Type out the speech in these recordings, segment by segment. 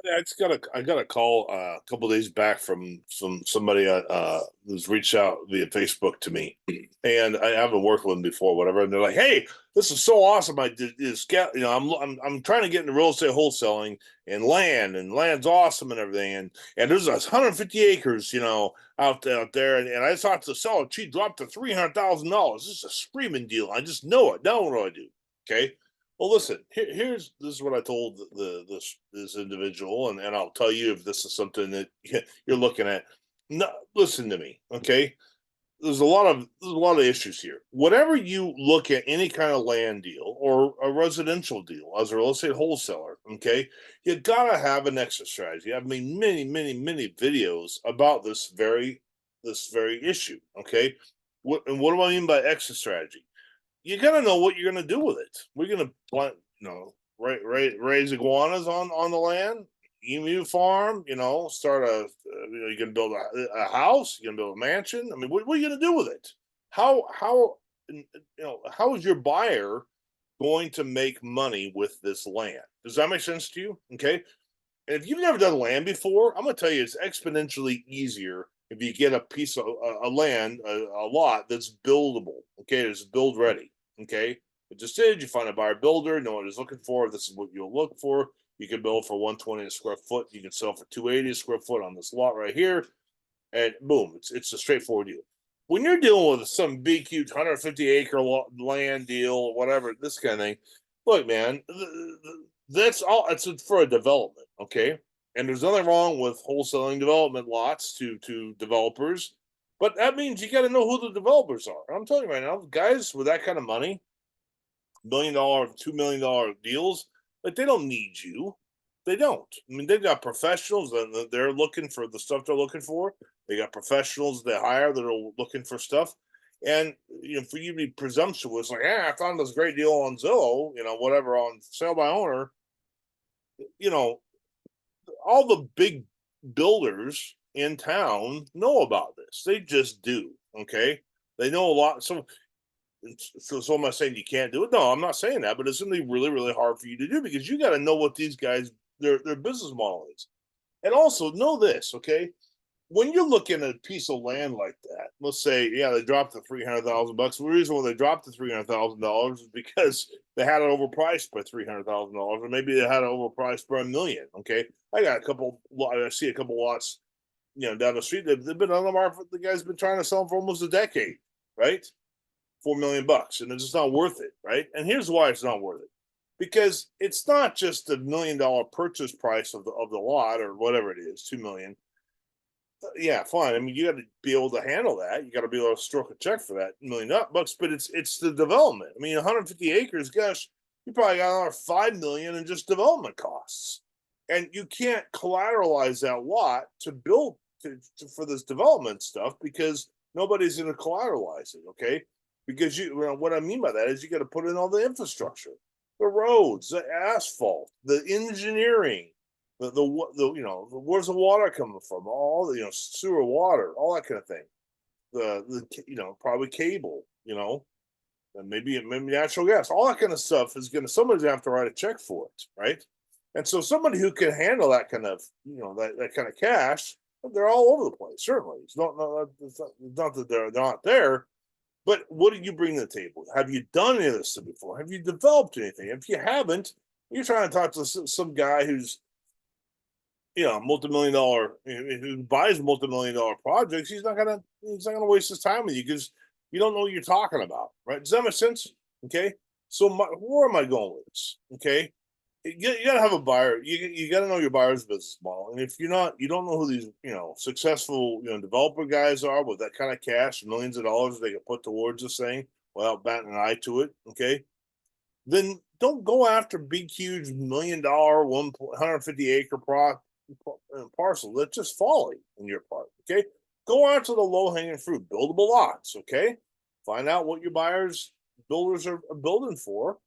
I got a call a couple days back from somebody who's reached out via Facebook to me, and I haven't worked with them before, whatever. And they're like, "Hey, this is so awesome! I did this, I'm trying to get into real estate wholesaling and land's awesome and everything, and there's 150 acres, out there, and I talked to the seller. She dropped to $300,000. This is a screaming deal. I just know it. Now what do I do? Okay." Well, listen. This is what I told this individual, and I'll tell you if this is something that you're looking at. No, listen to me, okay? There's a lot of issues here. Whatever you look at any kind of land deal or a residential deal as a real estate wholesaler, okay, you gotta have an exit strategy. I've made many videos about this very issue. Okay, what do I mean by exit strategy? You gotta know what you're gonna do with it. We're gonna plant, raise iguanas on the land, emu farm. Start you can build a house. You can build a mansion. I mean, what are you gonna do with it? How is your buyer going to make money with this land? Does that make sense to you? Okay, and if you've never done land before, I'm gonna tell you it's exponentially easier if you get a piece of a land, a lot that's buildable. Okay, it's build ready. Okay, it just is. You find a buyer builder, know what he's looking for. This is what you'll look for. You can build for 120 a square foot. You can sell for 280 a square foot on this lot right here, and boom, it's a straightforward deal. When you're dealing with some big, huge 150-acre land deal, whatever, this kind of thing, look, man, that's all. It's for a development, okay? And there's nothing wrong with wholesaling development lots to developers, but that means you got to know who the developers are. I'm telling you right now, guys with that kind of money, $1 million, $2 million deals, like they don't need you. They don't. I mean, they've got professionals that they're looking for the stuff they're looking for. They got professionals they hire that are looking for stuff. And for you to be presumptuous, like, I found this great deal on Zillow, whatever, on sale by owner, you know, all the big builders in town know about this. They just do. Okay. They know a lot. So am I saying you can't do it? No, I'm not saying that, but it's going to be really, really hard for you to do because you got to know what these guys, their business model is. And also know this, okay? When you're looking at a piece of land like that, let's say, yeah, they dropped the $300,000. The reason why they dropped the $300,000 is because they had it overpriced by $300,000, or maybe they had it overpriced by $1 million. Okay, I see a couple lots, down the street. They've been on the market. The guy's been trying to sell them for almost a decade, right? $4 million, and it's just not worth it, right? And here's why it's not worth it: because it's not just the $1 million purchase price of the lot or whatever it is, 2 million. Yeah, fine. I mean, you got to be able to handle that. You got to be able to stroke a check for that $1 million, but it's the development. I mean, 150 acres, gosh, you probably got another 5 million in just development costs, and you can't collateralize that lot to build for this development stuff because nobody's going to collateralize it. Okay, because what I mean by that is you got to put in all the infrastructure, the roads, the asphalt, the engineering, where's the water coming from, all the sewer water, all that kind of thing, the probably cable, and maybe natural gas, all that kind of stuff is somebody's gonna have to write a check for it, right? And so somebody who can handle that kind of that kind of cash, they're all over the place. Certainly, it's not that they're not there, but what do you bring to the table? Have you done any of this stuff before? Have you developed anything? If you haven't, you're trying to talk to some guy who's multi-million dollar, who buys multi-million dollar projects. He's not gonna waste his time with you because you don't know what you're talking about, right? Does that make sense? Okay, so where am I going with this? Okay, you gotta have a buyer. You gotta know your buyer's business model, and if you don't know who these successful developer guys are with that kind of cash, millions of dollars they can put towards this thing without batting an eye to it. Okay, then don't go after big, huge $1 million, 150-acre parcel. That's just folly on your part. Okay, go out to the low hanging fruit, buildable lots. Okay, find out what your builders are building for,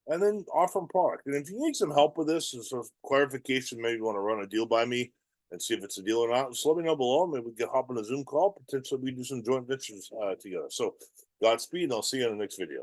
and then offer them product. And if you need some help with this, as sort of clarification, maybe you want to run a deal by me and see if it's a deal or not, just let me know below. Maybe we can hop on a Zoom call. Potentially, we do some joint ventures together. So, Godspeed, and I'll see you in the next video.